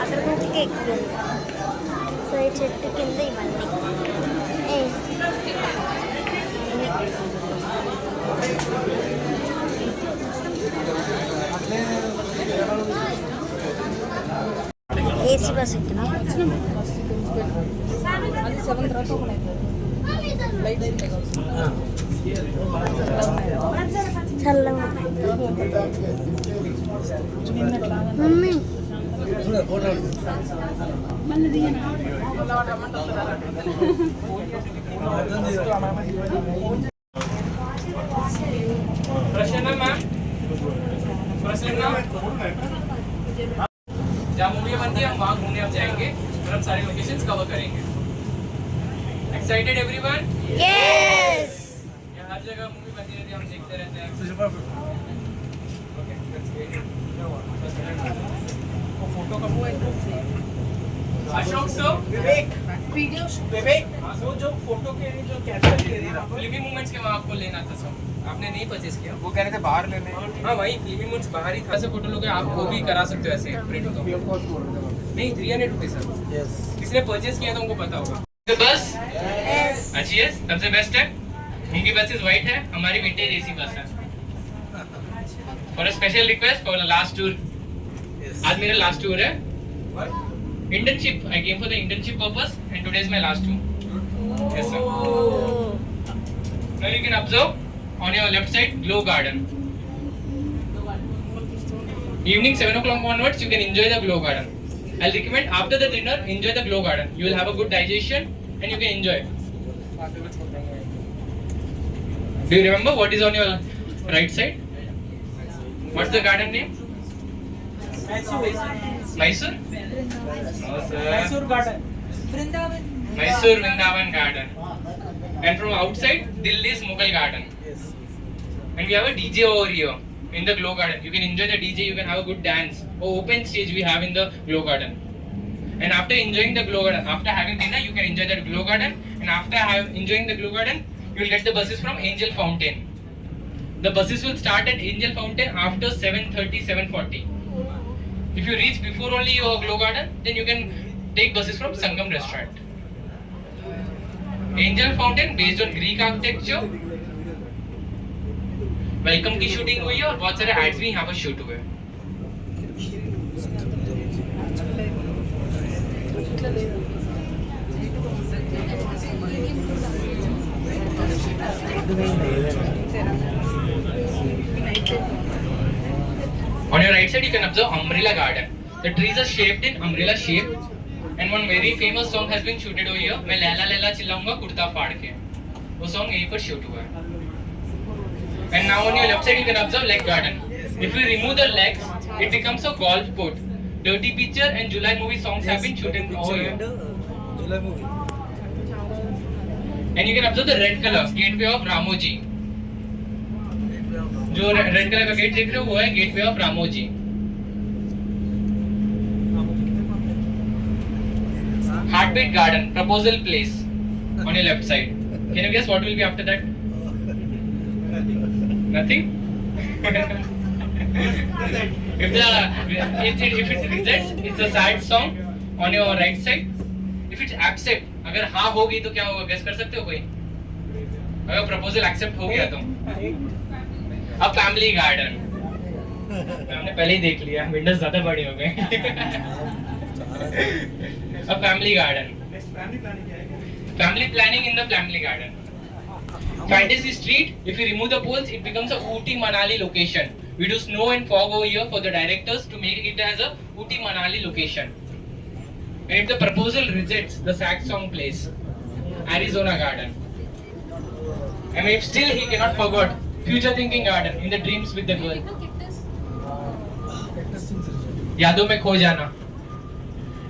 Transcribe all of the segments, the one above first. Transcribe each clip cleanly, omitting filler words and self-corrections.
అక్కడ కుక్కి ఎక్కువ సో ఈ చెట్టు కింద ఇవన్నీ ఏసీ బస్ ఎక్కినా చల్లగా మమ్మీ जहाँ मूवी बनती है हम वहाँ घूमने अब जाएंगे और हम सारे लोकेशंस कवर करेंगे। Excited everyone? यस हर जगह मूवी बनती रहती है, हम देखते रहते हैं। फोटो का अशोक सर वीडियो विवेक वो जो फोटो के जो कैप्चर फिल्मी मोमेंट्स के वहाँ आपको लेना था सर, आपने नहीं परचेज किया। वो कह रहे थे बाहर लेने। हाँ वही फिल्मी मोमेंट्स बाहर ही था। ऐसे फोटो लोगे आप वो भी करा सकते हो ऐसे प्रिंट तो नहीं 300 रुपीज सर। यस किसने परचेज किया था उनको पता होगा। बस अच्छी है, सबसे बेस्ट है। उनकी बसेस व्हाइट है, हमारी विंटेज एसी बस है। For a special request for the last tour, आज मेरा लास्ट टूर है। Internship I came for the internship purpose and today is my last tour. Yes sir. Now you can observe on your left side glow garden. Evening 7 o'clock onwards you can enjoy the glow garden. I'll recommend after the dinner enjoy the glow garden. You will have a good digestion and you can enjoy. Do you remember what is on your right side? What's the garden name? Mysore? No sir. Mysore garden. Mysore Vrindavan garden. And from outside Delhi's Mughal garden. And we have a DJ over here in the glow garden. You can enjoy the DJ, you can have a good dance. Open stage we have in the glow garden. And after enjoying the glow garden, after having dinner, you can enjoy that glow garden. And after enjoying the glow garden, you will get the buses from Angel Fountain. The buses will start at Angel Fountain after 7:30, 7:40. If you reach before only your glow garden, then you can take buses from Sangam restaurant. Angel Fountain based on Greek architecture. Welcome की shooting हुई है और बहुत सारे ads भी यहाँ पर shoot हुए हैं। On your right side you can observe umbrella garden. The trees are shaped in umbrella shape and one very famous song has been shooted over here. मैं लैला लैला चिल्लाऊंगा कुर्ता फाड़ के, वो सॉन्ग यहीं पर शूट हुआ है। And now on your left side you can observe leg garden. If you remove the legs, it becomes a golf court. Dirty Picture and July movie songs have been shooted over here. And you can observe the red color, gateway of Ramoji. जो red colour का gate देख रहे हो वो है gateway of Ramoji. Heartbeat Garden, Proposal Place on your left side. Can you guess what will be after that? Nothing? if it rejects, it's a sad song on your right side. If it's accept, अगर हाँ होगी तो क्या होगा? Guess कर सकते हो कोई? अगर proposal accept हो गया तो A Family Garden. हमने पहले ही देख लिया, विंडोज ज्यादा बड़ी हो गई। A Family Garden. Family planning in the Family Garden. Fantasy Street, if you remove the poles, it becomes a Ooty Manali location. We do snow and fog over here for the directors to make it as a Ooty Manali location. And if the proposal rejects, the sad song plays. Arizona Garden. And if still he cannot forget, Future Thinking Garden in the dreams with the girl. यादों में खो जाना.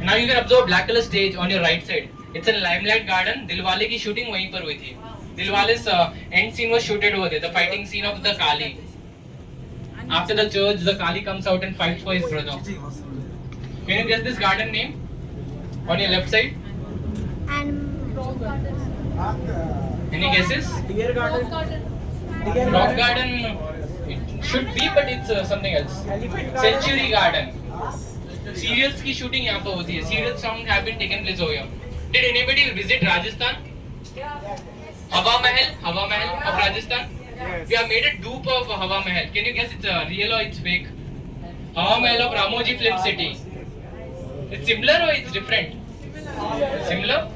Now you can observe black color stage on your right side. It's a Limelight Garden. Dilwale की shooting वहीं पर हुई थी. Dilwale's end scene was shooted over there. The fighting scene of the Kali. After the church, the Kali comes out and fights for his brother. Can you guess this garden name? On your left side. Any guesses? Deer Garden. Rock Garden It should be, but it's something else. Century Garden. Serials की shooting यहाँ पर होती है. Serial songs have been taken place over here. Did anybody visit Rajasthan? Hawa Mahal of Rajasthan. We have made a dupe of Hawa Mahal. Can you guess it's real or it's fake? Hawa Mahal of Ramoji Film City. It's similar or it's different? Similar.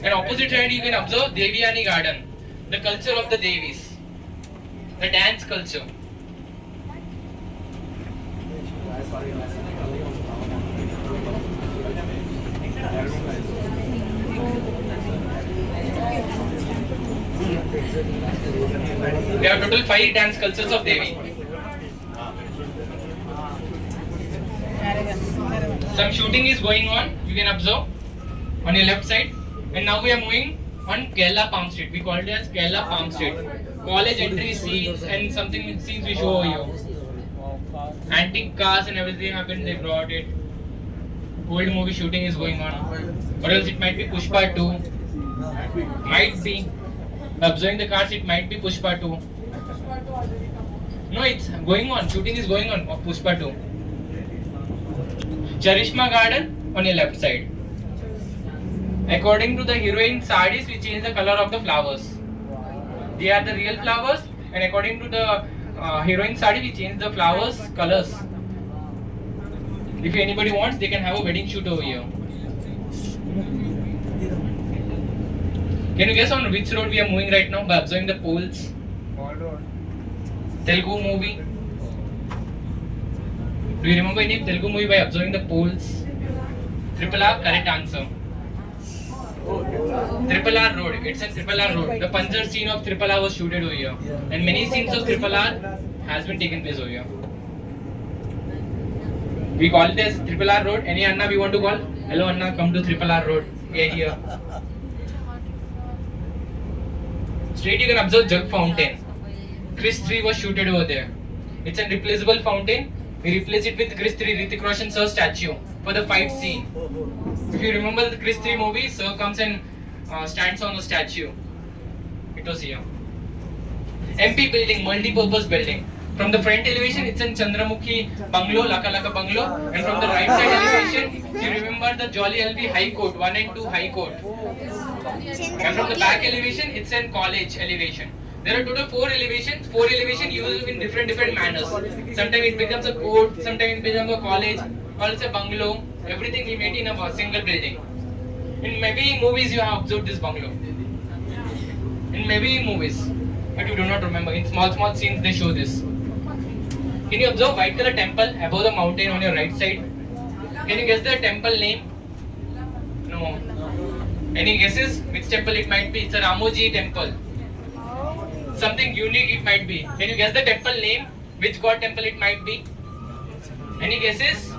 And opposite side you can observe Devyani Garden, the culture of the Devis, the dance culture. There are total 5 dance cultures of Devi. Some shooting is going on, you can observe on your left side. And now we are moving on Kerala Palm Street. We call it as Kerala Palm Street. College entry scenes and something scenes we show you. Antique cars and everything happened, they brought it. Old movie shooting is going on. Or else it might be Pushpa 2. Might be. Observing the cars, it might be Pushpa 2. No, it's going on. Shooting is going on of Pushpa 2. Charishma Garden on your left side. According to the heroine sarees, we change the color of the flowers. They are the real flowers, and according to the heroine saree, we change the flowers colors. If anybody wants, they can have a wedding shoot over here. Can you guess on which road we are moving right now by observing the poles? Telugu movie. Do you remember any Telugu movie by observing the poles? Triple R, correct answer. Triple R Road. It's a Triple R Road. The Panjar scene of Triple R was shooted over here, and many scenes of Triple R has been taken place over here. We call it as Triple R Road. Any Anna we want to call? Hello Anna, come to Triple R Road. Here. Straight you can observe Jug Fountain. Chris 3 was shooted over there. It's a replaceable fountain. We replace it with Chris 3 Hrithik Roshan sir statue for the fight scene. If you remember the Chris 3 movie, sir comes and stands on the statue. It was here. MP building, multi-purpose building. From the front elevation, it's in Chandramukhi bungalow, Laka Laka bungalow. And from the right side elevation, you remember the Jolly LV High Court, 1 and 2 High Court. And from the back elevation, it's in college elevation. There are total 4 elevations. 4 elevations used in different manners. Sometimes it becomes a court, sometimes it becomes a college, or it's a bungalow. Everything we made in a single building. In maybe movies you have observed this bungalow. In maybe movies, but you do not remember. In small scenes they show this. Can you observe white color temple above the mountain on your right side? Can you guess the temple name? No. Any guesses? Which temple it might be? It's a Ramoji temple. Something unique it might be. Can you guess the temple name? Which god temple it might be? Any guesses?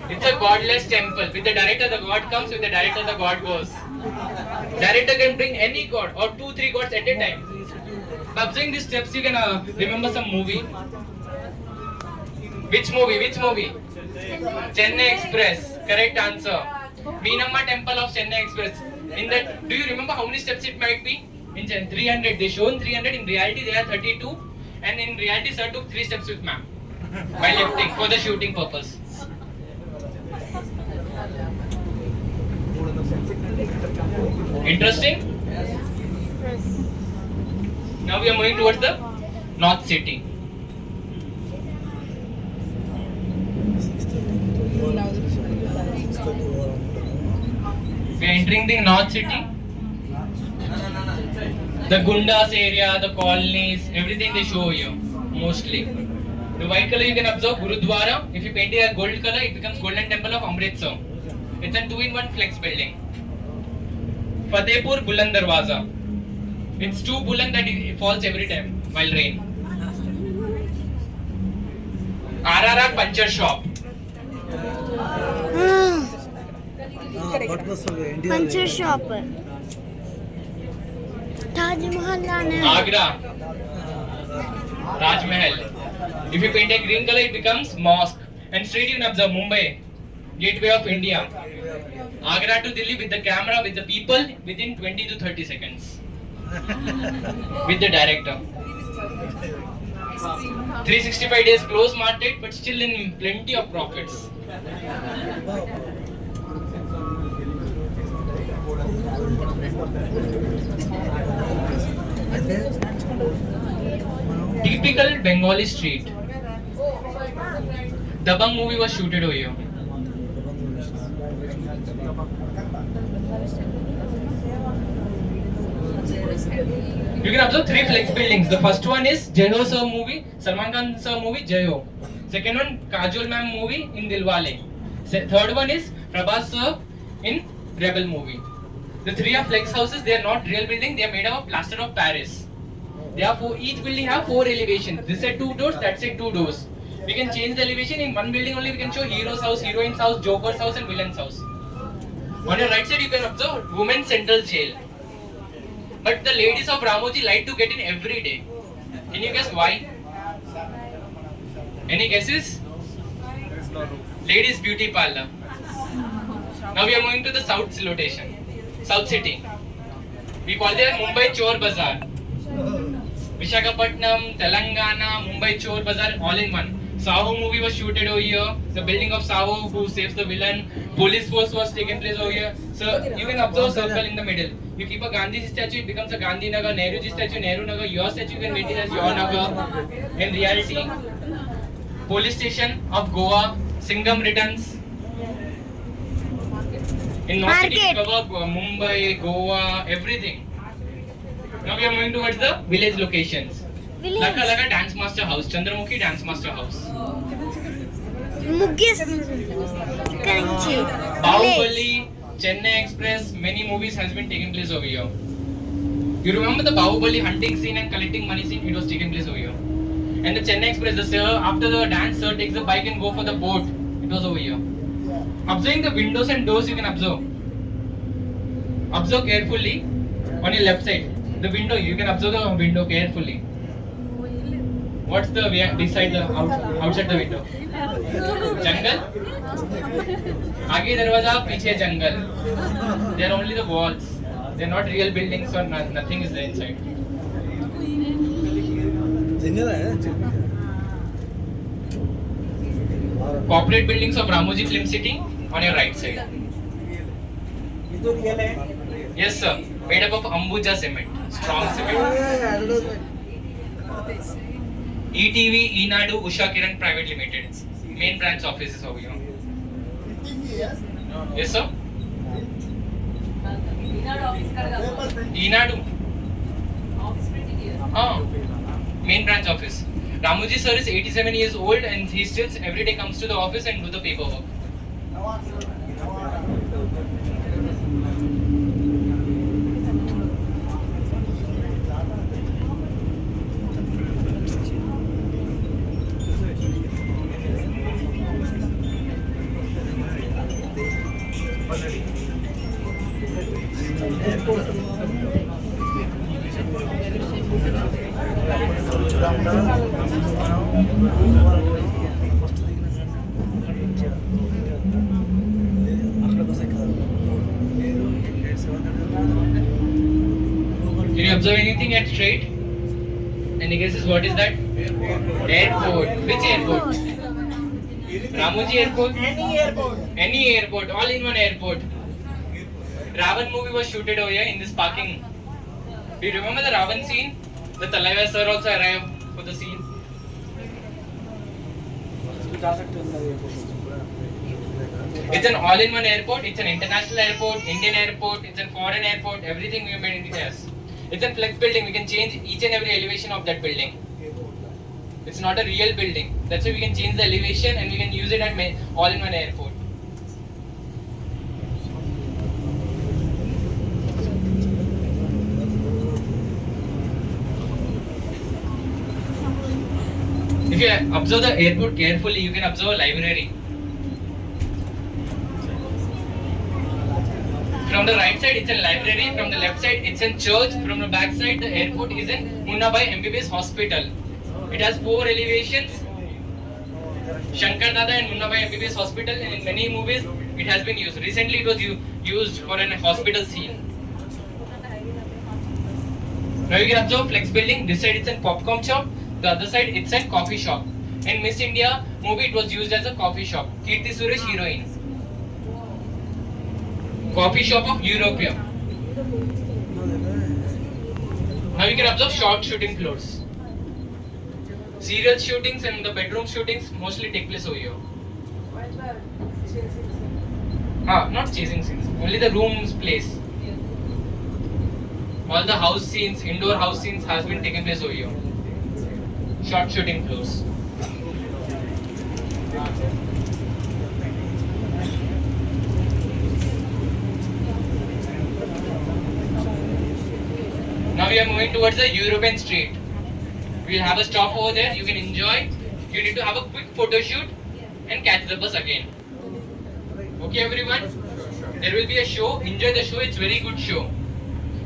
It's a godless temple. With the director the god comes, with the director the god goes. Director can bring any god or 2-3 gods at a time. By observing these steps you can remember some movie. Which movie? Chennai Express. Correct answer. Meenamma temple of Chennai Express. In that, do you remember how many steps it might be? In 300. They shown 300. In reality they are 32. And in reality sir took 3 steps with ma'am. By lifting for the shooting purpose. Interesting? Now we are moving towards the North City. We are entering the North City. The Gundas area, the colonies, everything they show you, mostly. The white color you can observe Gurudwara. If you paint it a gold color, it becomes Golden Temple of Amritsar. It's a 2-in-1 flex building. Fatehpur Buland Darwaza. It's 2 buland that it falls every time while rain. RRR Puncher Shop. Puncher shop. Taj Mahal. Agra. Taj Mahal. If you paint a green color, it becomes mosque. And straight you can observe Mumbai, Gateway of India. Agra to Delhi with the camera, with the people within 20 to 30 seconds. With the director. 365 days close market, but still in plenty of profits. Typical Bengali street. Dabang movie was shooted over here. You can observe 3 flex buildings. The first one is Jai Ho Sir movie, Salman Khan Sir movie, Jai Ho. Second one, Kajol Ma'am movie in Dilwale. Third one is Prabhas Sir in Rebel movie. The 3 are flex houses. They are not real building. They are made of plaster of Paris. Therefore, each building have 4 elevations. This said 2 doors, that said 2 doors. We can change the elevation in one building only. We can show hero's house, heroine's house, joker's house, and villain's house. On your right side, you can observe women's central jail. But the ladies of Ramoji like to get in every day. Can you guess why? Any guesses? Ladies beauty parlor. Now we are moving to the south location, South City. We call it Mumbai Chor Bazaar. Visakhapatnam, Telangana, Mumbai Chor Bazaar, all in one. Saho movie was shooted over here. The building of Saho, who saves the villain. Police force was taken place over here. So you can observe circle in the middle. You keep a Gandhi statue, it becomes a Gandhi Nagar. Nehruji statue, Nehru Nagar. Your statue, you can make it as your Nagar. In reality, police station of Goa, Singham returns. In North City, we cover Mumbai, Goa, everything. Now we are moving towards the village locations. Laka Laka Dance Master House, Chandramukhi Dance Master House. Muggis Karanchi. Bahubali, Chennai Express, many movies has been taken place over here. You remember the Bahubali hunting scene and collecting money scene? It was taken place over here. And the Chennai Express, the sir, after the dance, sir takes the bike and go for the boat. It was over here. Observing the windows and doors, you can observe. Observe carefully on your left side. The window, you can observe the window carefully. What's the beside the outside the window? Jungle? Aage darwaza, piche jungle. They are only the walls. They are not real buildings or nothing is there inside. Corporate buildings of Ramoji Film City on your right side. Yes sir, made up of Ambuja cement, strong cement. ETV, Enadu, Usha Kiran Private Limited. Main branch office is over here. Yes sir? Enadu. Main branch office. Ramoji sir is 87 years old and he still every day comes to the office and do the paperwork. Did you observe anything at straight? Any guesses what is that? Airport. Which airport? Ramoji airport? Any airport. Any airport. All in one airport. Ravan movie was shooted over here in this parking. Do you remember the Ravan scene? The Talaiva sir also arrived for the scene. It's an all-in-one airport. It's an international airport, Indian airport, it's a foreign airport. Everything we made in it has. It's a flex building. We can change each and every elevation of that building. It's not a real building. That's why we can change the elevation and we can use it at all-in-one airport. If you observe the airport carefully, you can observe a library. From the right side, it's a library. From the left side, it's a church. From the back side, the airport is in Munnabai MBBS Hospital. It has 4 elevations. Shankar Dada and Munnabai MBBS Hospital, and in many movies, it has been used. Recently, it was used for an hospital scene. Now you can observe flex building. This side, it's a popcorn shop. the other side it said coffee shop. In Miss India movie, it was used as a coffee shop. Kirti Suresh heroine. Coffee shop of Europia. Now you can observe short shooting floors. Serial shootings and the bedroom shootings mostly take place over here. Not chasing scenes. Only the rooms place. All the house scenes, indoor house scenes has been taken place over here. Short shooting floors. Now we are moving towards the European street. We'll have a stop over there. You can enjoy. You need to have a quick photo shoot and catch the bus again. Okay, everyone? There will be a show. Enjoy the show. It's very good show.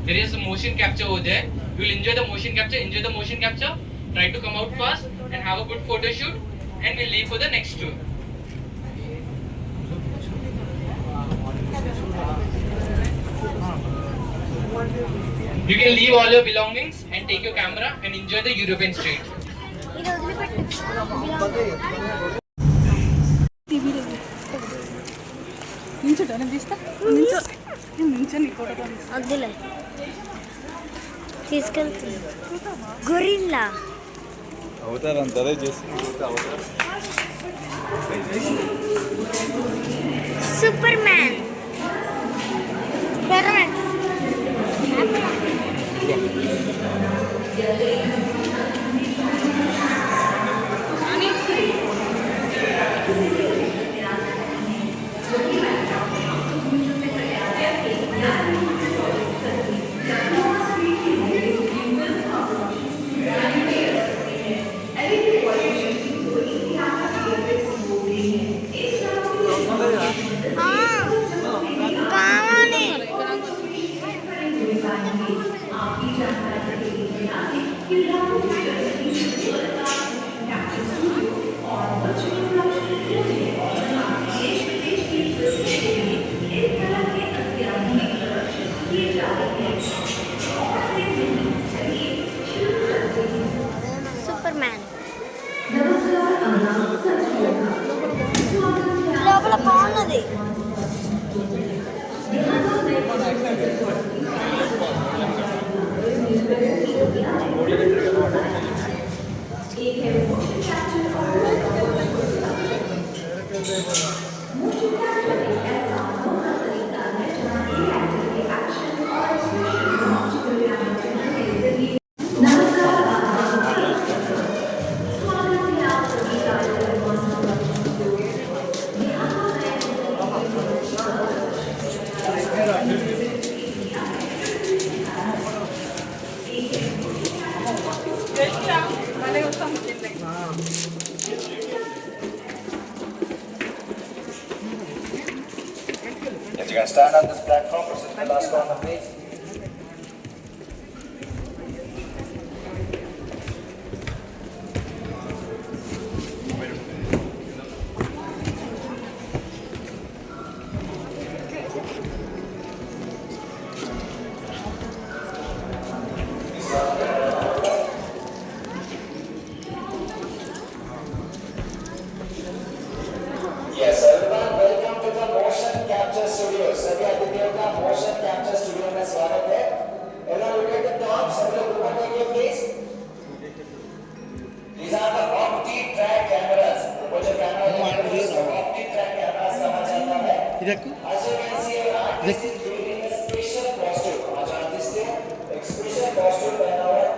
There is a motion capture over there. You will enjoy the motion capture. Enjoy the motion capture. Try to come out fast and have a good photo shoot. And we'll leave for the next tour. You can leave all your belongings and take your camera and enjoy the European street. తీసుకెళ్తుంది gorilla అవతారంటారే చేసి super man super man లోపల బాగున్నది If you can stand on this platform, proceed to the last corner, please. Yes, everyone, welcome to the Motion Capture Studio. सभी अतिथियों का Motion Capture Studio में स्वागत है. Everyone look at the top. सभी लोग ऊपर देखिए please. These are the opti-track cameras. वो जो कैमरा है उसको opti-track cameras कहा जाता है. As you can see, our artist is wearing a special costume. आज artist ने एक special costume पहना हुआ है.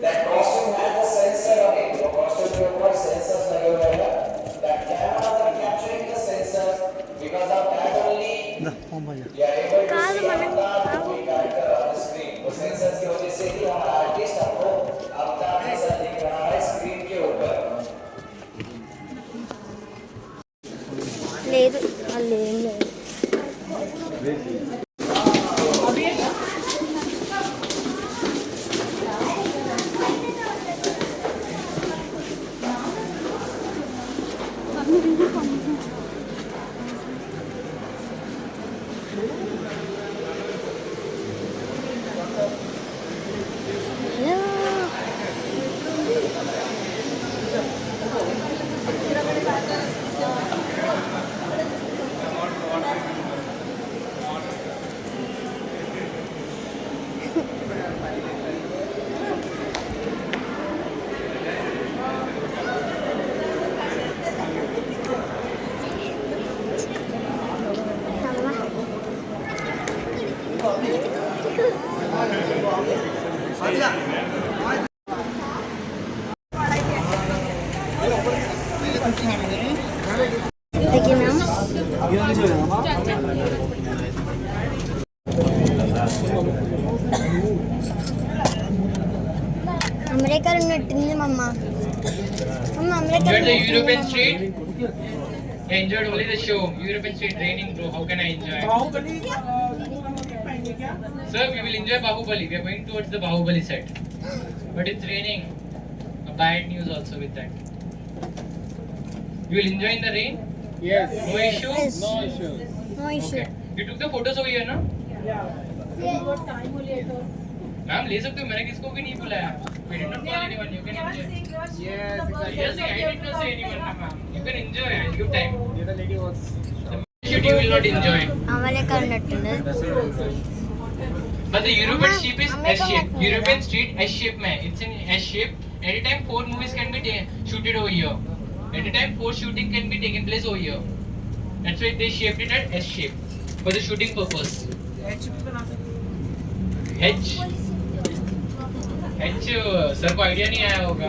That costume has a sensor on it. वो costume के ऊपर sensors लगे हुए हैं. That cameras are capturing the sensors because of that only we are able to काल see मन the movie character on the screen. वो sensors की वजह से ही हमारा artist आपको अवतार जैसा दिख रहा है screen के ऊपर. లేదు వాళ్ళు ఏం లేదు దిగినాం. అమెరికాలో ఉన్నట్టుంది మమ్మ. అమ్మ అమెరికాలో Enjoyed the ఉన్నట్టుంది European మమ్మ. street? I enjoyed only the show. European street raining, bro. How can I enjoy? Sir, we will enjoy Bahubali. We are going towards the Bahubali set. But it's raining. A bad news also with that. You will enjoy in the rain? Yes. No issue? Yes. No issue. No issue. Okay. You took the photos over here, na? Ma'am ले सकते हो, मैंने किसको भी नहीं बुलाया. We did not call anyone. You can enjoy. Yes, exactly. Yes, I did not say anyone, ma'am. You can enjoy. I'll give time. The other lady was. The shoot you will not enjoy. America ఉన్నట్టుంది. But the European shape is American S shape. accent. European street S shape में. It's in S shape. Anytime 4 movies can be shooted over here. Anytime 4 shooting can be taken place over here. That's why they shaped it at S shape for the shooting purpose. H. H sir को idea नहीं आया होगा.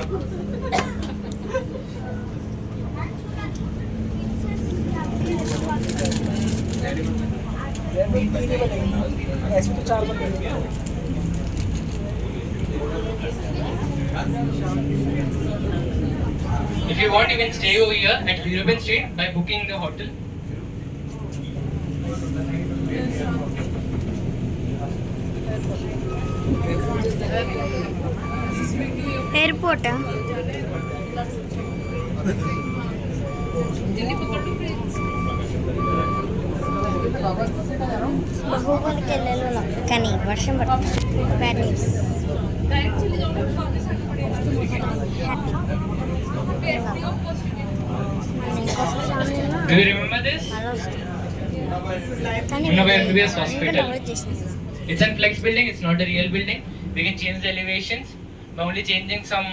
If you want, you can stay over here at European Street by booking the hotel. Airport బహుబలికి వెళ్ళాలి కానీ వర్షం పడుతుంది. Bad news. Do you remember this? No, we are previous hospital. It's a flex building, it's not a real building. We can change the elevations by only changing some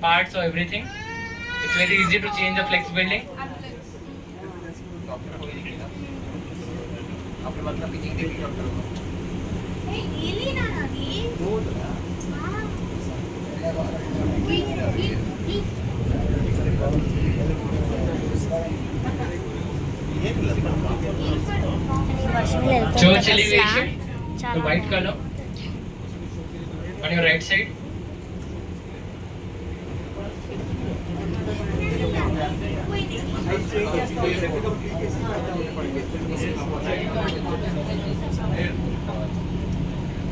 parts or everything. It's very easy to change the flex building. Church elevation, the white color on your right side.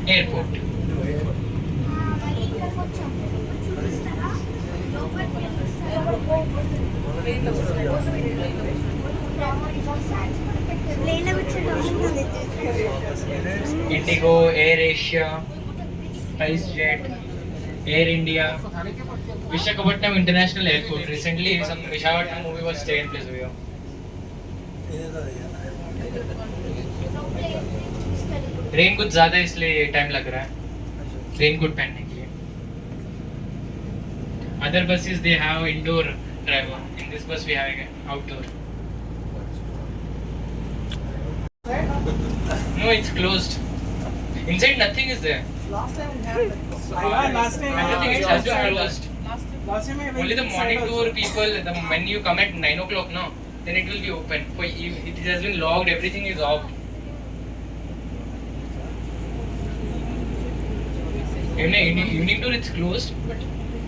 Airport. Indigo, Air Asia, SpiceJet, Air India, Visakhapatnam International Airport. Recently, some Visakhapatnam movie was taken place over here. Rain कुछ ज्यादा है इसलिए time लग रहा है rain coat पहनने के लिए. Other buses they have indoor driver. In this bus we have outdoor. No, it's closed. Inside nothing is there. Last time we had last time Everything is has been closed. last time I went Only the inside morning also. tour people, when you come at 9 o'clock, no, then it will be open. For it has been locked, everything is off. Evening tour it's closed, but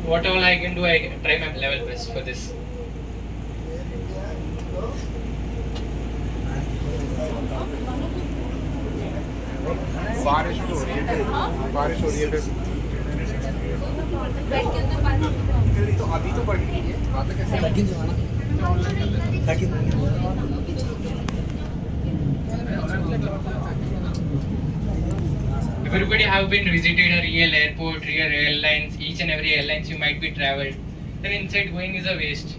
whatever I can do, I try my level best for this. बारिश हो रही है फिर तो अभी तो बढ़ रही है बाद में कैसे Everybody have been visited a real airport, real airlines, each and every airlines you might be traveled. Then inside going is a waste.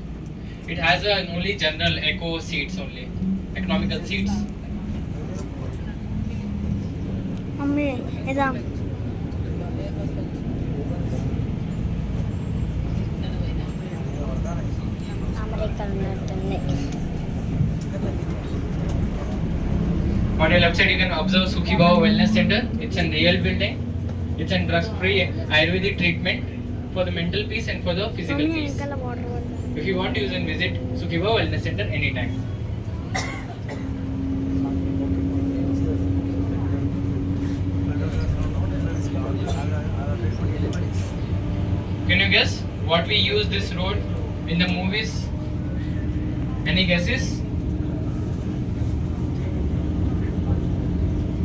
It has only general eco seats only, economical seats. Mummy ఇదా America ఉన్నట్టుంది. On your left side, you can observe Sukhi Bhava Wellness Center. It's a real building. It's a drug-free Ayurvedic treatment for the mental peace and for the physical mummy peace. వెనకాల water పడుతుంది. If you want to, you can visit Sukhi Bhava Wellness Center anytime. Can you guess what we use this road in the movies? Any guesses?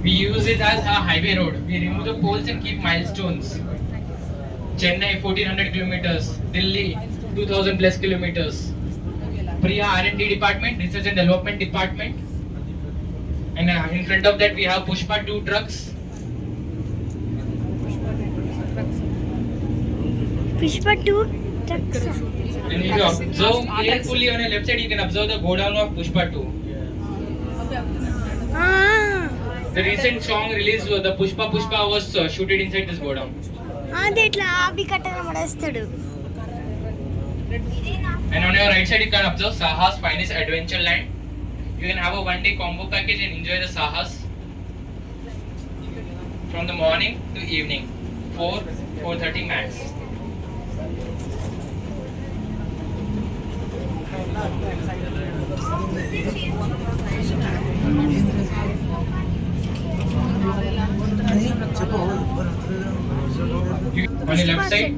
We use it as a highway road. We remove the poles and keep milestones. Chennai 1400 kilometers, Delhi 2000 plus kilometers. Priya R&D department, research and development department. And in front of that we have Pushpa 2 trucks. Pushpa 2 trucks. And if you observe carefully on your left side, you can observe the godown of Pushpa 2. The recent song released, the Pushpa Pushpa, was shooted inside this godown. అది ఇట్లా ఆపి కట్టన పడేస్తాడు. And on your right side, you can observe Saha's Finest Adventure Land. You can have a one-day combo package and enjoy the Sahas from the morning to evening, 4:30 max. On your left side,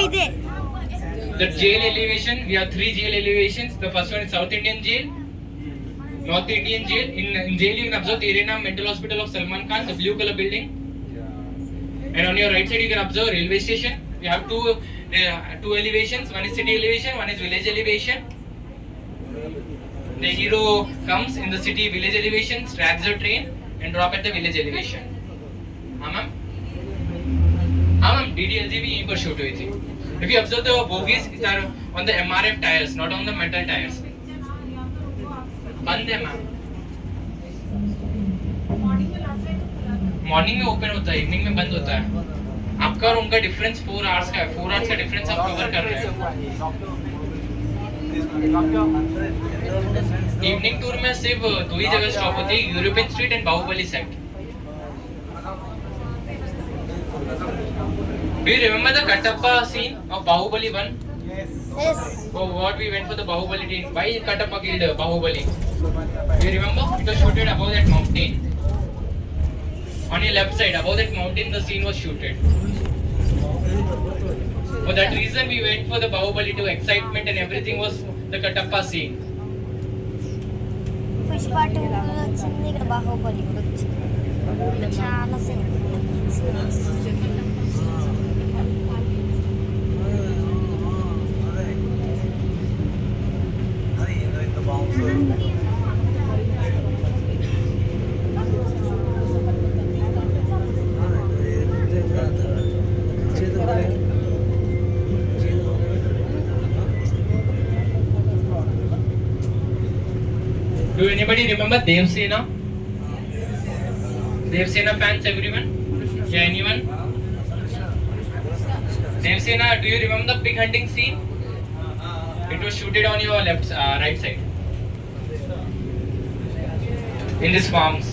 ఇదే the jail elevation, we have 3 jail elevations. The first one is South Indian Jail, North Indian Jail. In jail, you can observe the Arena Mental Hospital of Salman Khan, the blue color building. And on your right side, you can observe railway station. We have two elevations. One is city elevation, one is village elevation. The hero comes in the city village elevation, drags the train and drop at the village elevation. हाँ ma'am, DDLG भी यहीं पर shoot हुई थी. If you observe the bogies are on the MRF tires, not on the metal tires. बंद है ma'am. Morning में open होता है, इवनिंग में बंद होता है. आपका और उनका डिफरेंस 4 आवर्स का है. 4 आवर्स का डिफरेंस आप कवर कर रहे हैं. इवनिंग टूर में सिर्फ 2 ही जगह स्टॉप होती है, European street and Baahubali set. Do you remember the Kattappa scene of Bahubali 1? Yes Oh, what we went for the Bahubali team. Why Kattappa killed Bahubali? Do you remember? It was shooted above that mountain. On your left side, above that mountain, the scene was shooted. For that reason, we went for the Bahubali 2. Excitement and everything was the Kattappa scene. Pushpa 2 వచ్చింది, ఇక్కడ బాహుబలి కూడా వచ్చింది. చాలా same. Do anybody remember Devsena? Devsena fans, everyone? Yeah, anyone? Devsena, do you remember the pig hunting scene? It was shooted on your right side. In these farms.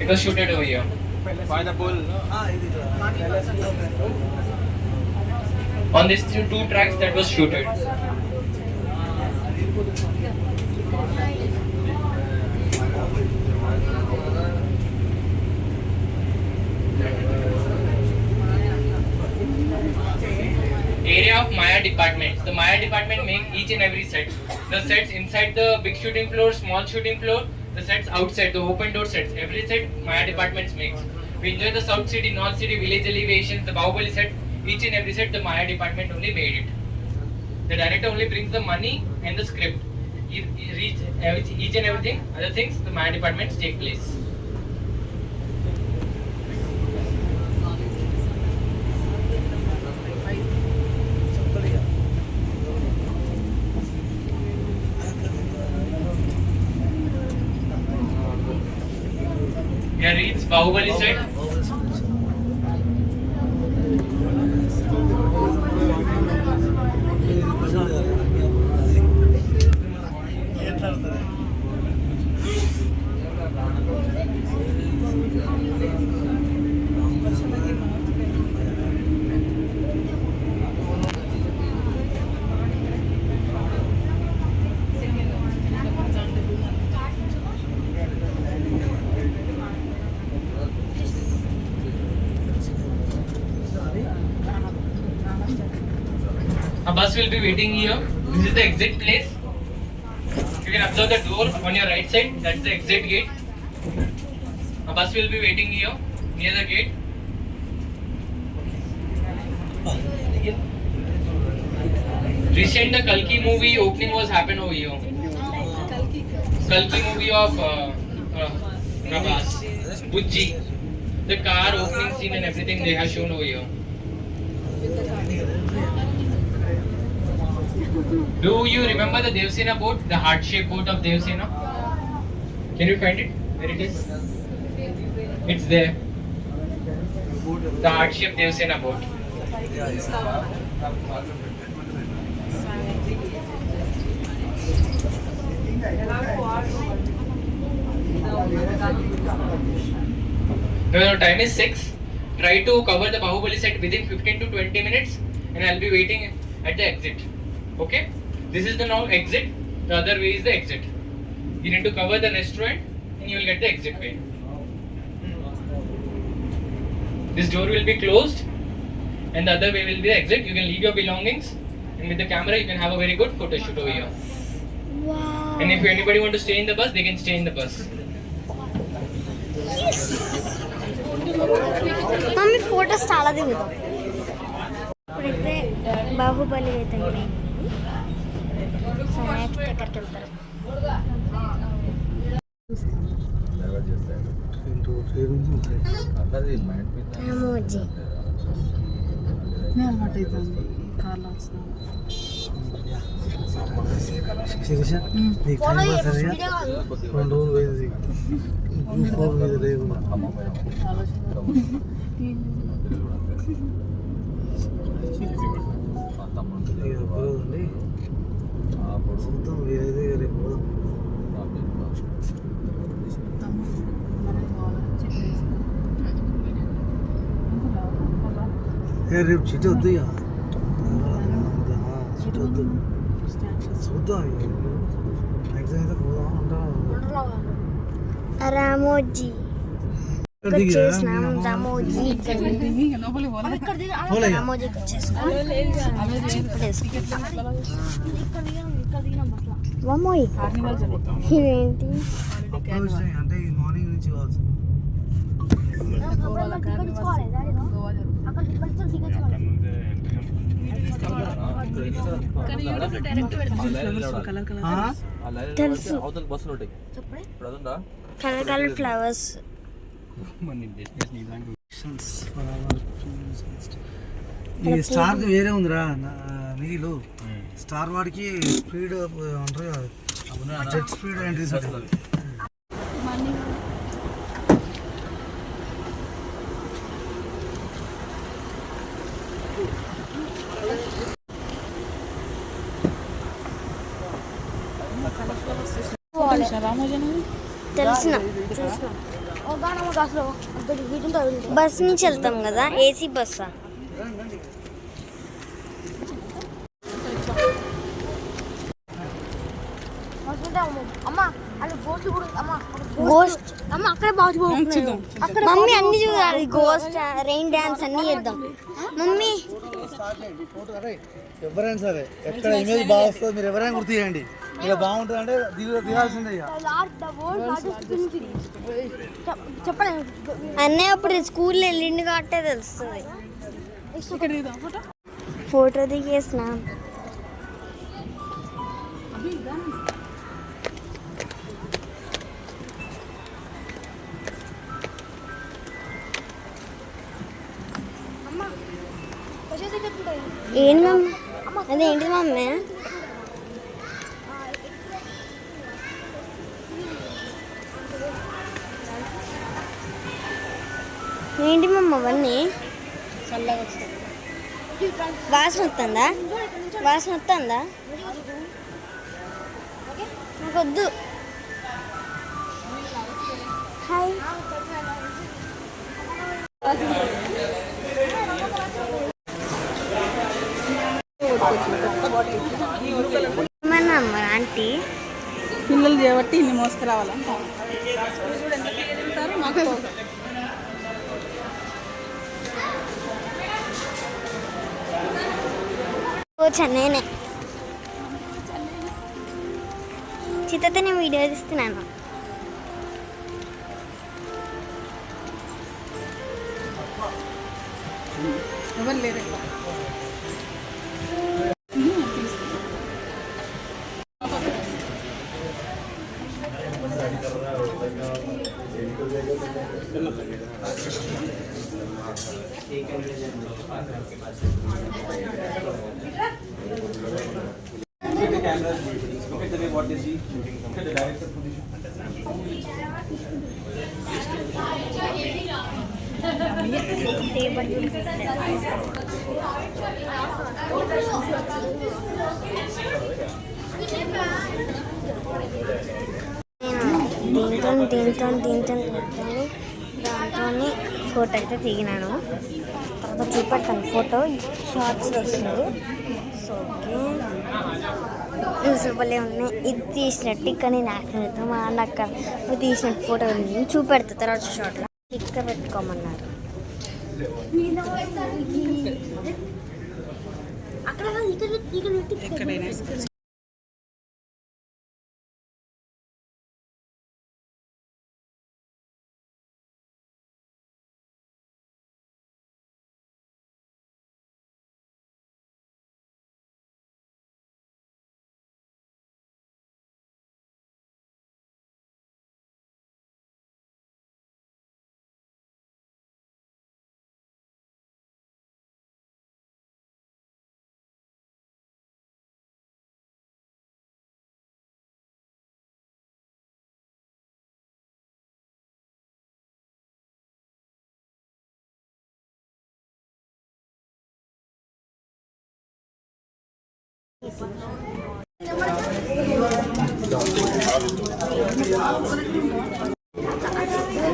It was shooted over here. By the bull. On these two tracks that was shooted. Area of Maya departments. The Maya department make each and every set. The sets inside the big shooting floor, small shooting floor, the sets outside, the open door sets. Every set Maya departments makes. We enjoy the South City, North City, village elevations, the Bahubali set. Each and every set the Maya department only made it. The director only brings the money and the script. Each and everything, other things, the Maya departments take place. Here reads Bahubali set. will be waiting here. This is the exit place. You can observe the door on your right side. That's the exit gate. A bus will be waiting here near the gate. Recent the Kalki movie opening was happened over here. Kalki movie of Prabhas, Bujji. The car opening scene and everything they have shown over here. Do you remember the Devsena boat, the heart-shaped boat of Devsena? Can you find it? Where it is? It's there. The heart-shaped Devsena boat. Now time is 6. Try to cover the Bahubali set within 15 to 20 minutes and I'll be waiting at the exit. Okay? This is the now exit. The other way is the exit. You need to cover the restaurant and you will get the exit way. This door will be closed and the other way will be the exit. You can leave your belongings and with the camera you can have a very good photo shoot over here. Wow. And if anybody want to stay in the bus, they can stay in the bus. Mummy photos చాలా దిగుతాం. ఇప్పుడైతే బాహుబలి అయితే snacks దగ్గరికి వెళ్తారు. రామోజీ రేపు చిట్టి వద్దు ఇక చిట్టి వద్దు చూద్దాం ఎగ్జామ్ అయితే పోదాం అంటాను. రామోజీ వచ్చేసినాం. రామోజీ రామోజీకి వచ్చేసినాం. వామోయ్ ఇదేంటి? అంటే ఈ మార్నింగ్ నుంచి కావచ్చు. తెలుసు కలర్ కలర్ ఫ్లవర్స్. ఈ స్టార్ వేరే ఉందిరా నీళ్ళు. స్టార్ వాడికి స్పీడ్ ఉంటారు కదా, జెట్ స్పీడ్ ఎంట్రీస్ ఉంటుంది. తెలిసిన బస్ నుంచి వెళ్తాం కదా, ఏసీ బస్సా? గోస్ట్ మమ్మీ అన్ని చూడాలి. గోస్ట్, రెయిన్ డాన్స్ అన్ని చేద్దాం మమ్మీ. ఎవరైనా సరే ఎక్కడ ఇమేజ్ బాగా వస్తుంది మీరు ఎవరైనా గుర్తు చేయండి. ఇలా బాగుంటుంది అంటే దిగాల్సిందే ఇక. అన్నీ అప్పుడు స్కూల్లో వెళ్ళిండు కాబట్టే తెలుస్తుంది. ఫోటో దిగేసిన ఏంటి మమ్మీ? అదేంటి మమ్మీ? ఏంటి మమ్మ అవన్నీ? వాసన వస్తుందా? వాసన వస్తుందా? నాకొద్దు. హాయ్. ఏమన్నా అమ్మ ఆంటీ పిల్లలు చేయబట్టి ఇన్ని మోసుకురావాలంట. ఓ చెన్నైనే చిత్తతో నేను వీడియో తీస్తున్నాను. ఎవరు లేరు ఇక్కడ. Look at the way what they see. Look at the director position. దీంతో దాంతో ఫోటో అయితే దిగినాను. తర్వాత చూపెడతాను ఫోటో షార్ట్స్ వస్తుంది. సో ఓకే భలే ఉన్నాయి. ఇది తీసినట్టు ఇక్కడ నేను యాక్షన్ చేస్తాను. మా అన్న అక్కడ నువ్వు తీసినట్టు ఫోటో చూపెడతా తర్వాత షార్ట్లో. స్టిక్కర్ పెట్టుకోమన్నారు. అక్కడ ఎక్కడైనా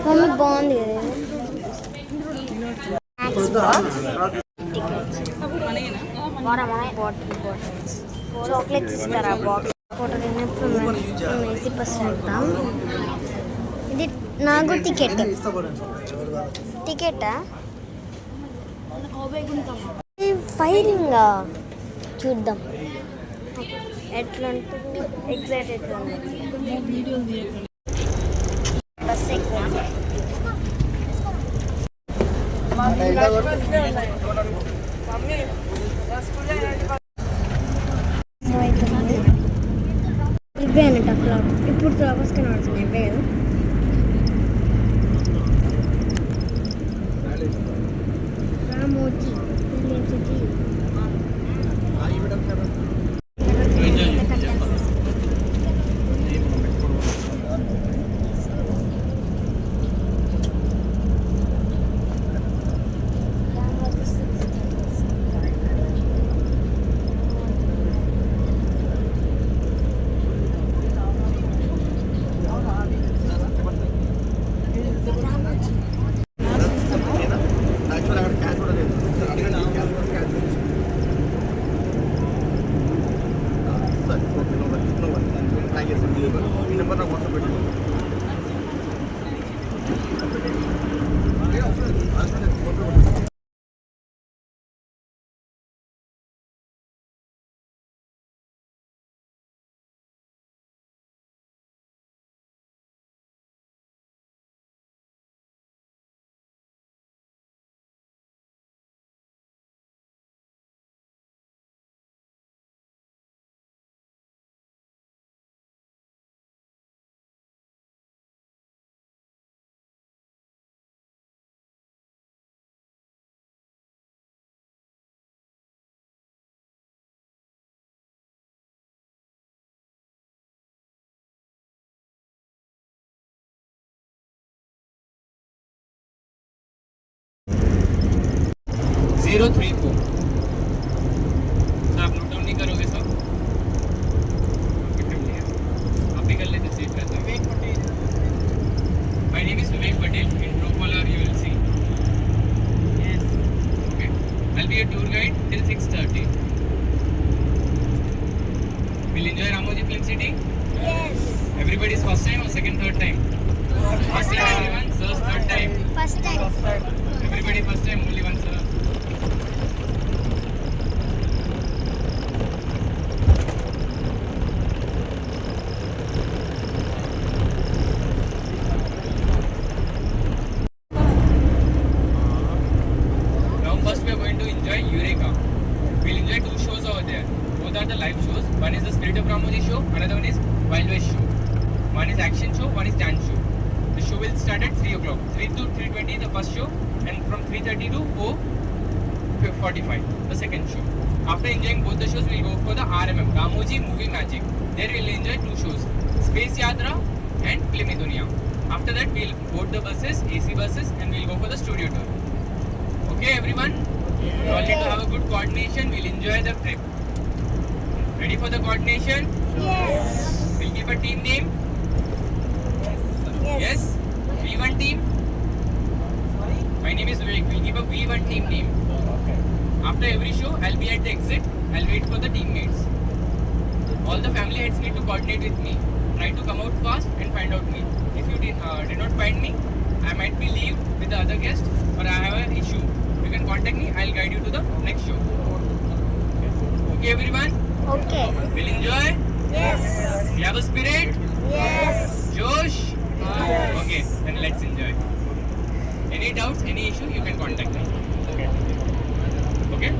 మమ్మీ బాగుంది చాక్లెట్స్ ఇస్తారా బాక్స్ ఫోటో తిన్నప్పుడు వేసి బస్ వెళ్తాం. ఇది నాకు టికెటా ఫైరింగ్ చూద్దాం ఎట్లా ఉంటుంది. ఎగ్జాక్ట్ ఎట్లా ఉంది బస్ ఎక్కినా ఇవే అన్నట్టు ఫ్లవర్. ఇప్పుడు ఫ్లవర్స్ కనబడుతున్నాయి ఇవే కదా. Ramoji film city Zero 3 4. आप नोट डाउन नहीं करोगे सर? आप भी कर लेते सेव करते हैं. My name is Vivek Patel. In Truecaller you will see. Yes. Okay. I'll be your tour guide till 6:30. Will enjoy Ramoji Film City? Yes. Everybody's first time or second, third time? First time everyone. Sir's third time. First time. Everybody first time. Only one sir. is the Spirit of Ramoji show, another one is Wild West show. One is action show, one is dance show. The show will start at 3 o'clock. 3 to 3:20 the first show, and from 3:30 to 4:45 the second show. After enjoying both the shows, we'll go for the RMM, Ramoji Movie Magic. There we'll enjoy 2 shows, Space Yatra and Filmi Dunia. After that, we'll board the buses, AC buses, and we'll go for the studio tour. Okay, everyone? You all need to have a good coordination. We'll enjoy the trip. Ready for the coordination? Yes. We'll give a team name. Yes? V1 team? My name is Vivek. We'll give a V1 team name. After every show, I'll be at the exit. I'll wait for the teammates. All the family heads need to coordinate with me. Try to come out fast and find out me. If you did not find me, I might be leave with the other guest, or I have an issue. You can contact me. I'll guide you to the next show. Okay, everyone? Okay. We'll enjoy? Yes. We have a spirit? Yes. Josh? Okay, then let's enjoy. Any doubts, any issue, you can contact me. Okay?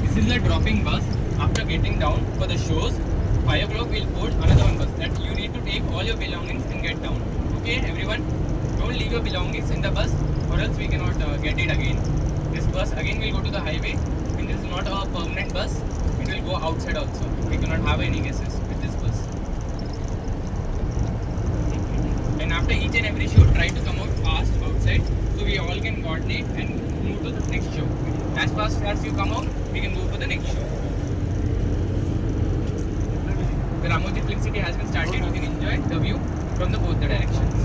This is the dropping bus. After getting down for the shows, 5 o'clock we'll board another one bus. That you need to take all your belongings and get down. Okay, everyone? Don't leave your belongings in the bus, or else we cannot get it again. This bus again will go to the highway, and this is not a permanent bus. It will go outside also. We cannot have any guesses with this bus. And after each and every show, try to come out fast outside, so we all can coordinate and move to the next show. As fast as you come out, we can go for the next show. The Ramoji Film City has been started. You can enjoy the view from both the directions.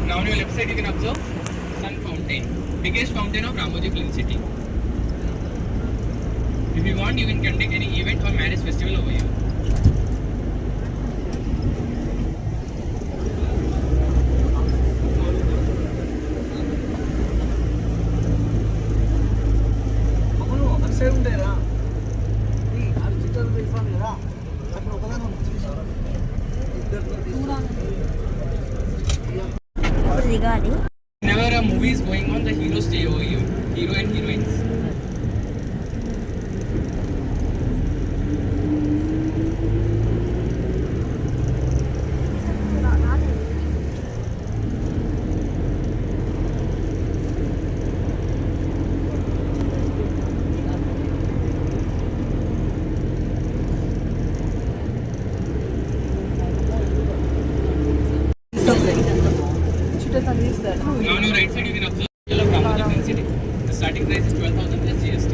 Now on your left side you can observe Sun Fountain, biggest fountain of Ramoji Film City. If you want, you can conduct any event or marriage festival over here. Side ఉంటాయిరా అది చిత్రాలు వేసాను కదా అక్కడ ఒకదాని ఇప్పుడు దిగాలి. Whenever a movie is going on, the heroes stay over here. Hero and heroines. Now on your right side you can observe the Ramoji Film City. The starting price is 12,000 plus GST.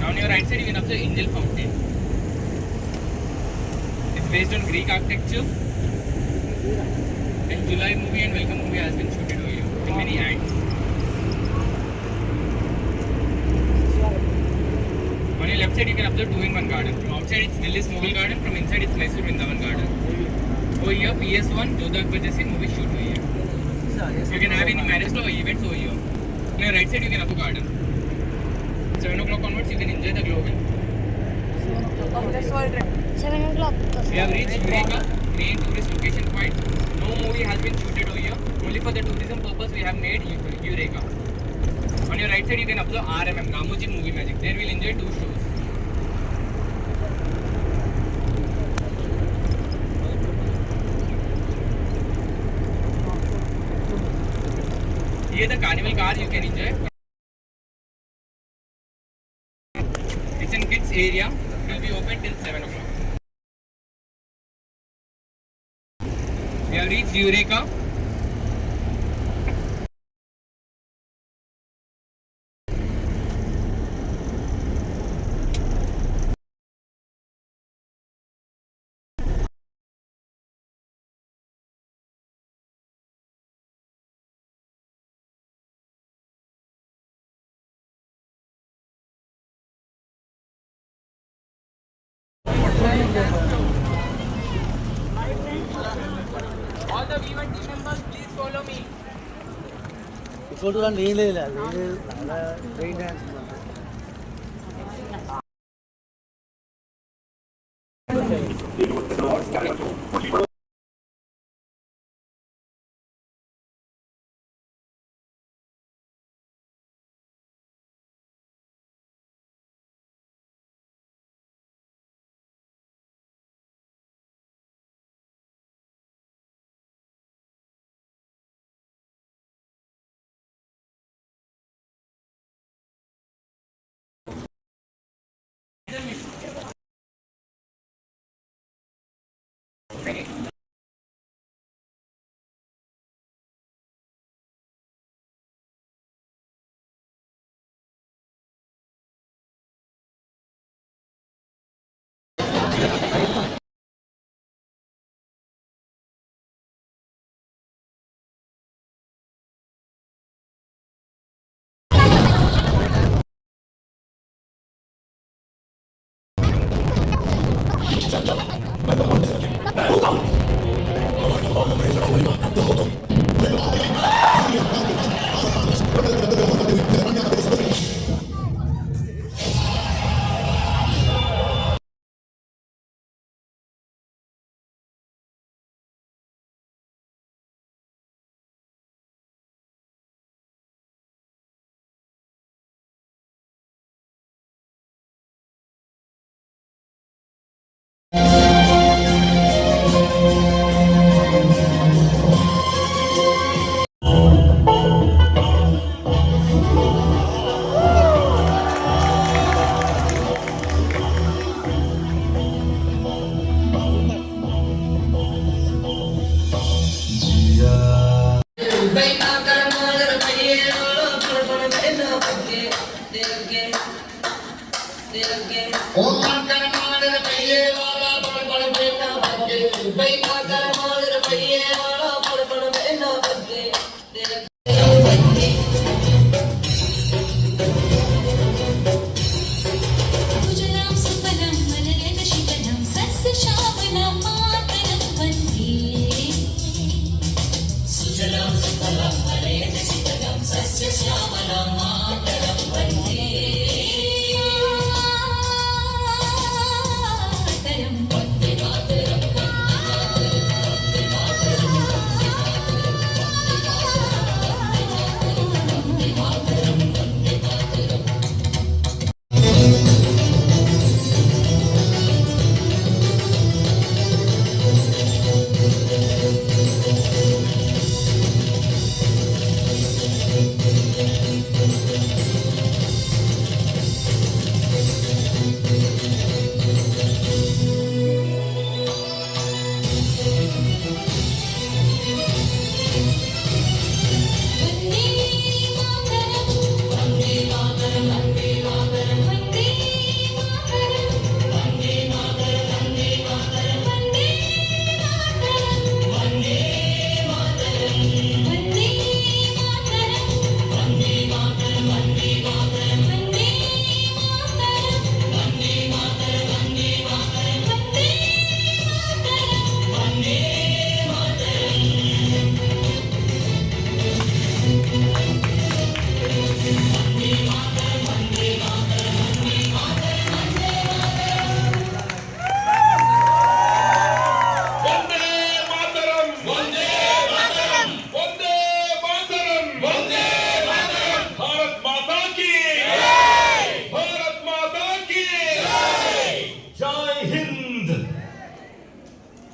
Now on your right side you can observe Angel Fountain. It's based on Greek architecture. And July movie and Welcome movie has been shooted over here in many ads. On your left side you can observe 2-in-1 garden. From outside it's Delhi's Mughal garden, from inside it's Mysore Vrindavan garden. Over here PS1 Jodha Akbar Jaisi movie shoot over here. You can have any marriage or events over here. On your right side you can have a garden. 7 o'clock onwards you can enjoy the global. 7 o'clock. We have reached Eureka, main tourist location point. No movie has been shooted over here. Only for the tourism purpose we have made Eureka. On your right side you can observe RMM, Ramoji Movie Magic. There we'll enjoy 2 shows. Here the carnival car you can enjoy. It's in kids area. It will be open till 7 o'clock. We have reached Eureka. All the V1 team members, please follow me. Photo అంటే ఏం లేదు train dance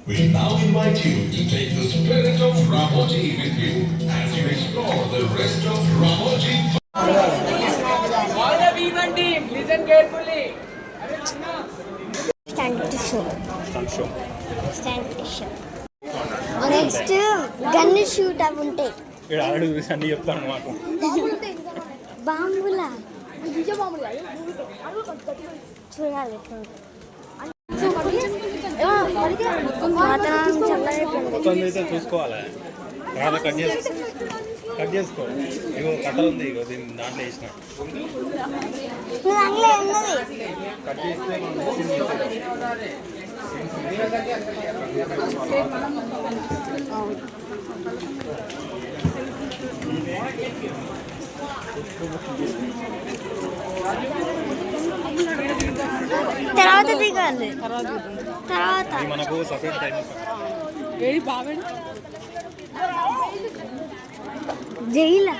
We now invite you to take the spirit of Ramoji with you as you explore the rest of Ramoji. All the V1 team, listen carefully. Stand to show. Stand to show. Next gun shoot అవి ఉంటాయి అన్ని చెప్తాను మాకు బాంబులా చూడాలి చూసుకోవాలి cut చేసి cut చేసుకో. ఇగో cutter ఉంది, ఇగో దీన్ని దాంట్లో వేసిన నువ్వు అందులో ఉన్నది కట్ చేస్తే తర్వాత దిగాలి తర్వాత మనకు సపరేట్ టైం. ఏది బాగా జైలా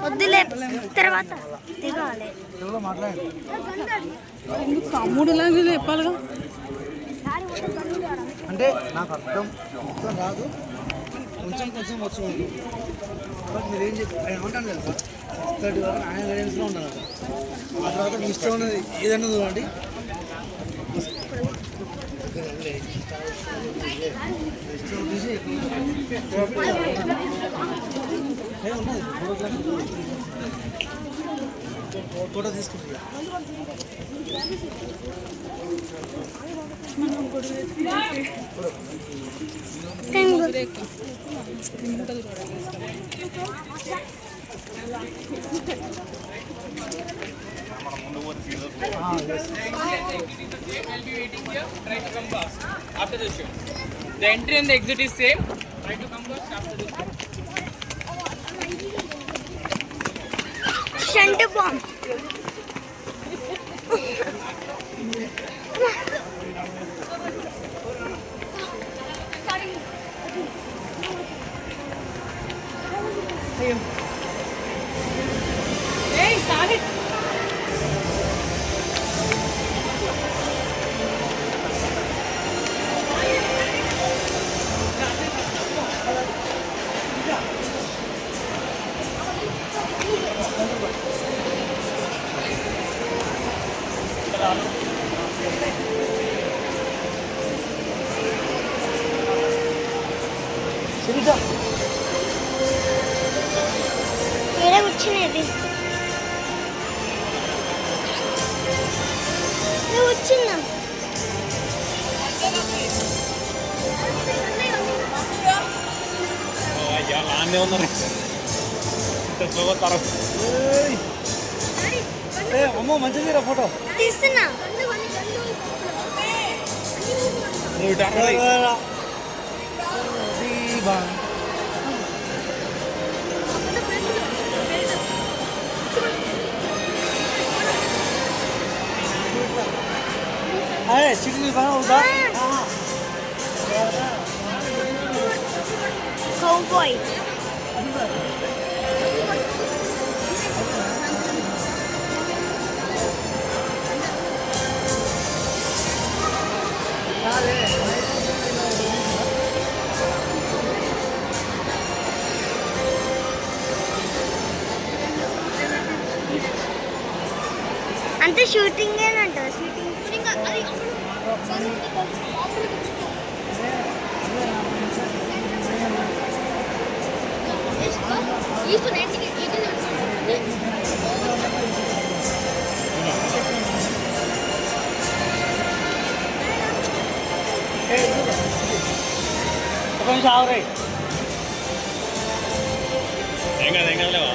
వద్దులే తర్వాత దిగాలి. మూడు లాంగ్వేజ్ చెప్పాలిగా. అంటే నాకు అర్థం మొత్తం రాదు, కొంచెం కొంచెం వచ్చు. బట్ మీరు ఏం చెప్పి ఆయన ఏమంటాను తెలుసా, 6:30 వరకు ఆయన గైడెన్స్లో ఉన్నాను. ఆ తర్వాత మీ ఇష్టం ఉన్నది ఏదన్నా చూడండి. ఫోటో తీసుకుంటా. After the show, the entry and the exit is same. Try to come first after the show. Shunt bomb ఏడ కూర్చునేది నువ్వు కూర్చున్నా అయ్యా నాన్నే ఉన్నారు స్లోగా తరం. అమ్మో మంచిగా ఫోటో తీస్తున్నా चिकनी बना उधर. cowboy అంతే షూటింగ్ ఏనంట షూటింగ్ అది ఏం కదలేవా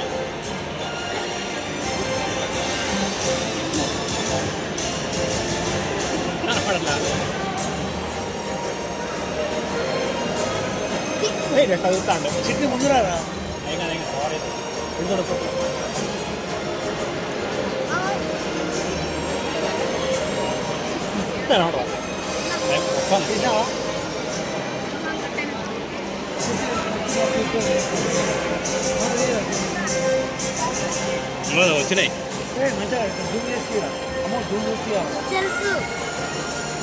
చదువుతాండు. చిట్ని ముందు రారా. ఏం కదా సారీ వచ్చినాయి. మంచిగా జూమ్ చేసి అమ్మ జూమ్ చేసి తెలుసు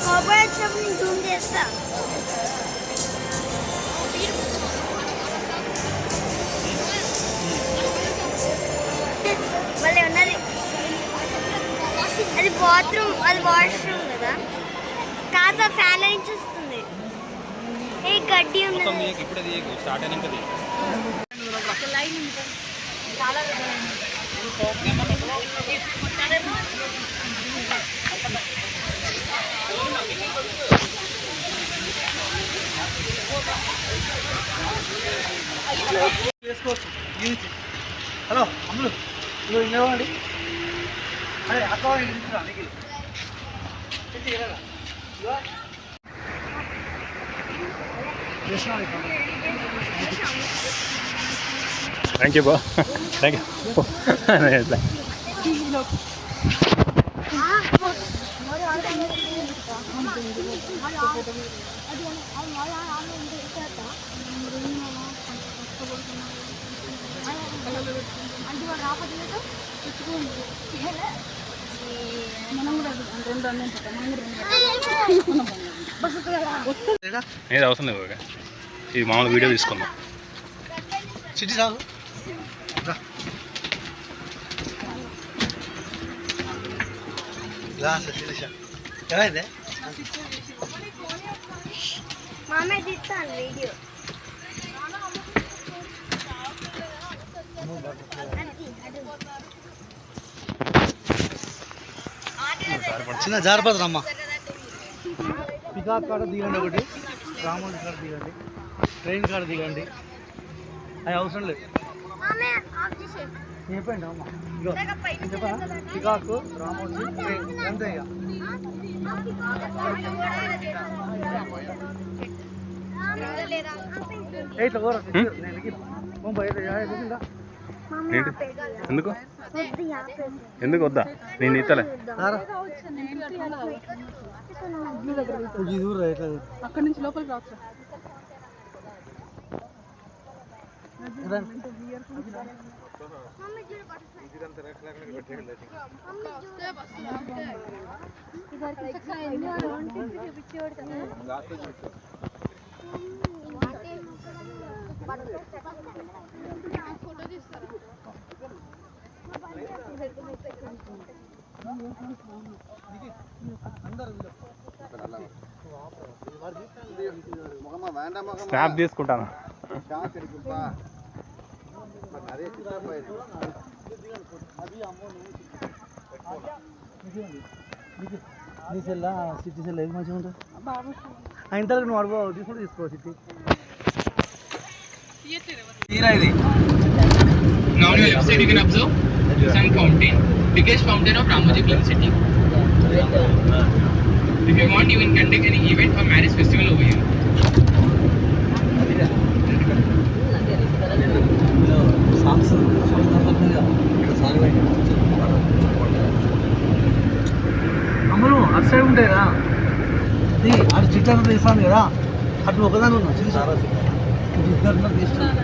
cowboy వచ్చినప్పుడు నేను జూమ్ చేస్తా మళ్ళీ ఉన్నది అది బాత్రూమ్ అది వాష్రూమ్ కదా కాదు ఫ్యాన్ నుంచి వస్తుంది ఏ గడ్డి ఉన్నది ఇప్పుడు స్టార్ట్ అయినాక వేసుకోవచ్చు. హలో అమ్ములు, నువ్వు ఇంకేమండి? అరే అక్క ఇచ్చిరా నీకు థ్యాంక్ యూ బా, థ్యాంక్ యూ. ఏది అవసరం లేదు, ఇది మామూలు వీడియో తీసుకుందాం. చిట్టి చాలు ఏమైంది? మామయ్య తీస్తాను వీడియో. చిన్న జారిపోతుంది అమ్మ. పికాక్ కాడ దిగండి, ఒకటి రామోజీ కాడ దిగండి, ట్రైన్ కాడ దిగండి. అది అవసరం లేదు. చెప్పండి అమ్మ, ఇగో చెప్పా, పికాక్ రామోజీ ట్రైన్ అంతే. ఇక ఇట్లా కూర ఎందుకు ఎందుకు వద్దా? నేను ఇతలే అక్కడి నుంచి లోపలికి రావచ్చు. స్నాప్ తీసుకుంటాను. నీ సెల్లా సిటీ సెల్ ఏది మంచిగా ఉంటుంది? ఇంతకు నువ్వు అడుగు తీసుకుంటే తీసుకో సిటీ. ఇది Now on your left side you can observe Sun Fountain, biggest fountain of Ramoji Film City. If you want, you can conduct any event or marriage festival over here. Songs అమ్మలు అటు side ఉంటాయి కదా, అది అటు చిట్లను తీస్తాను కదా, అటు ఒకదాని ఉన్నాం ఇద్దరు తీస్తాను.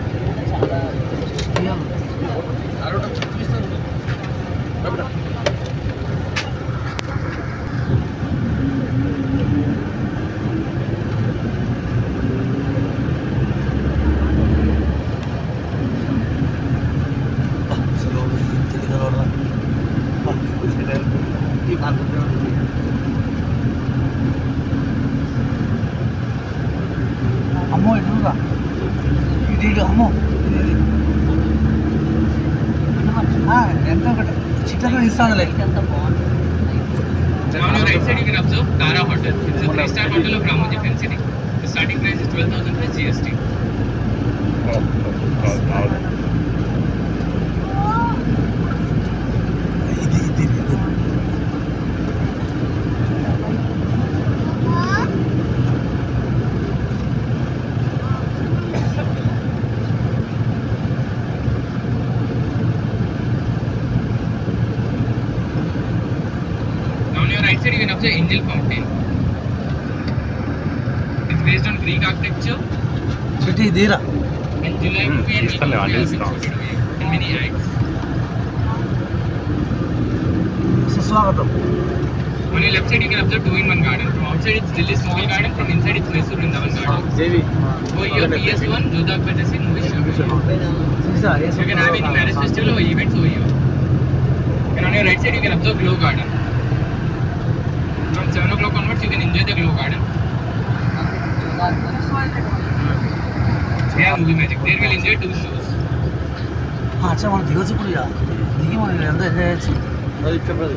అమ్మో ఎటుగా ఇది అమ్మో ఎంత ఒకటి చిట్టలో ఇస్తానులే. Now on your right side you can observe Tara Hotel. It's a 3-star hotel of Ramoji Film City. The starting price is 12,000 plus GST. Right side you can observe Angel Fountain. It's based on Greek architecture. చిట్టి తీరా In July movie and Istanle, April Istanle. movie has been shooted and many acts. సుస్వాగతం. On your left side you can observe 2-in-1 garden. From outside it's Delhi's Mughal garden. From inside it's Mysore Vrindavan garden. Over here PS1 Jodha Akbar Jasi movie shooting. You can have any marriage festival or events over here. And on your right side you can observe Glow Garden. From 7 o'clock onwards you can enjoy the Glow Garden. Yeah, movie magic. There we'll enjoy 2 shows. అచ్చా మనం దిగొచ్చు ఇప్పుడు, ఇక దిగి మనం ఎంత enjoy చేయొచ్చు. చెప్పదు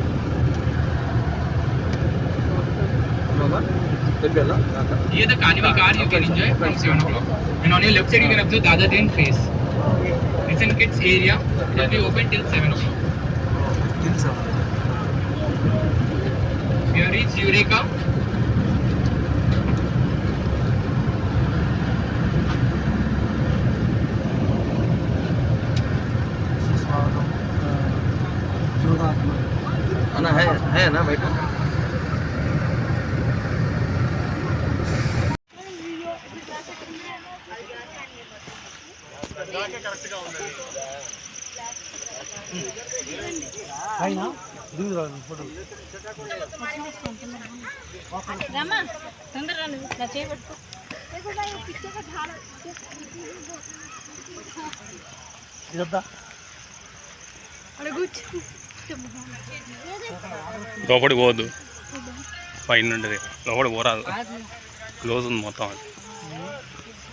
Here the carnival car you can enjoy from 7 o'clock. And on your left side you can observe Dada Jain face. It's in kids area. It will be open till 7 o'clock. You have reached Eureka. है ना बेटा అయినా దిగురా photo రమా తొందరగా నా చేయి పట్టుకో ఇదొద్దా లోపలికి పోవద్దు పైన ఉంటుంది లోపలికి పోరాదు క్లోజ్ ఉంది మొత్తం అది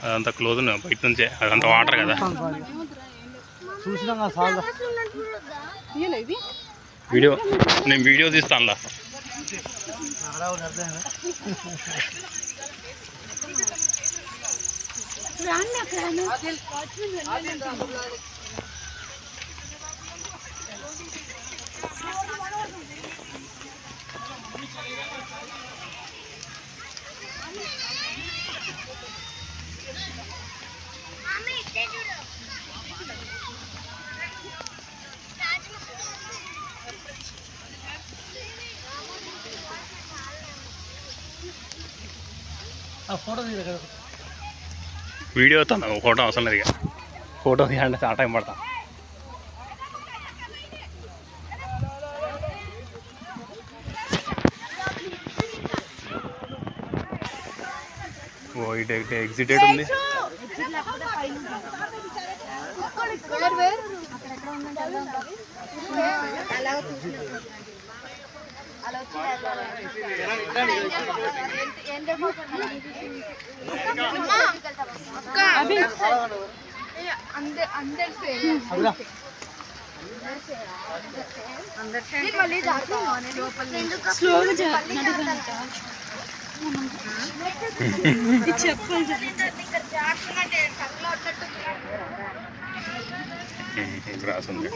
అదంతా క్లోజ్ ఉంది బయట నుంచే అదంతా వాటర్ కదా చూసినా సాల్ వీడియో నేను వీడియో తీస్తాను ఫోటో తీయగలరు వీడియో తను ఫోటో అవసరం లేదు ఇక ఫోటో తీయాలంటే చాలా టైం పడతా ఓ ఇటు ఎగ్జిటెడ్ ఉంది గ్రాస్ ఉంది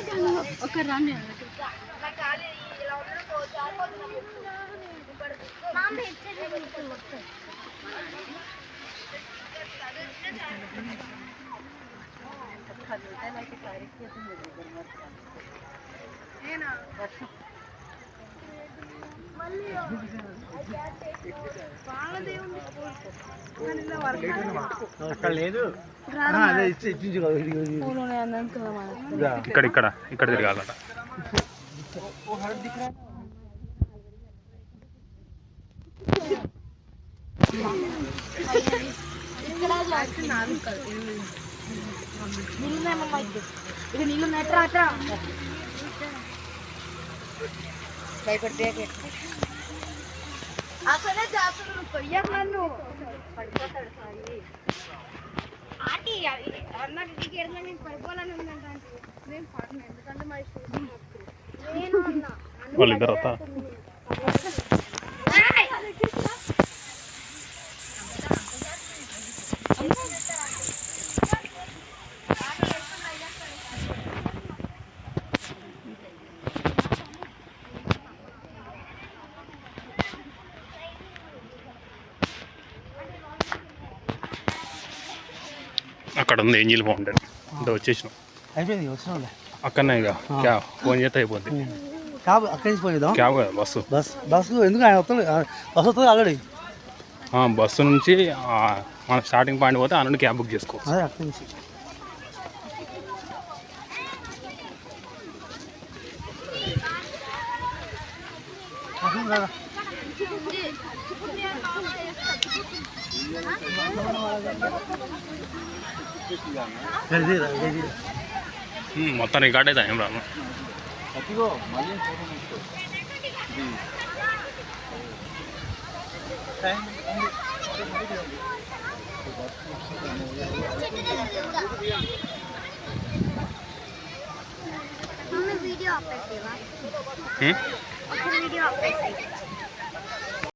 అక్కడ లేదు అదే ఇచ్చించు ఇక్కడ తిరగాలట ఇది నీళ్ళు నెట్రా భయపడితే అసలే చేస్తున్నాను కొయ్యకు నన్ను పడిపోతాడు సాయి ఆంటీ అన్న ఇంటికి ఎడన్నా నేను పడిపోవాలని ఉందంట ఆంటీ నేను పడను ఎందుకంటే మా ఇష్టం నేను అన్నా వాళ్ళిద్దరు వస్తా అక్కడ ఉంది ఏంజిల్ ఫౌంటైన్ అంటే వచ్చేసినాం అయిపోయింది వచ్చినా అక్కడనే ఇక క్యాబ్ ఫోన్ చేస్తే అయిపోద్ది క్యాబ్ అక్కడి నుంచి పోయిద్దాం క్యాబ్ కదా బస్సు బస్సు ఎందుకు ఆయన వస్తుంది బస్సు వస్తుంది ఆల్రెడీ బస్సు నుంచి మన స్టార్టింగ్ పాయింట్ పోతే ఆ నుండి క్యాబ్ బుక్ చేసుకోవచ్చు అదే అక్కడి నుంచి మొత్తం రికార్డ్ అయితే ఏం రాను వీడియో ఆపేసేవా వీడియో ఆపేసి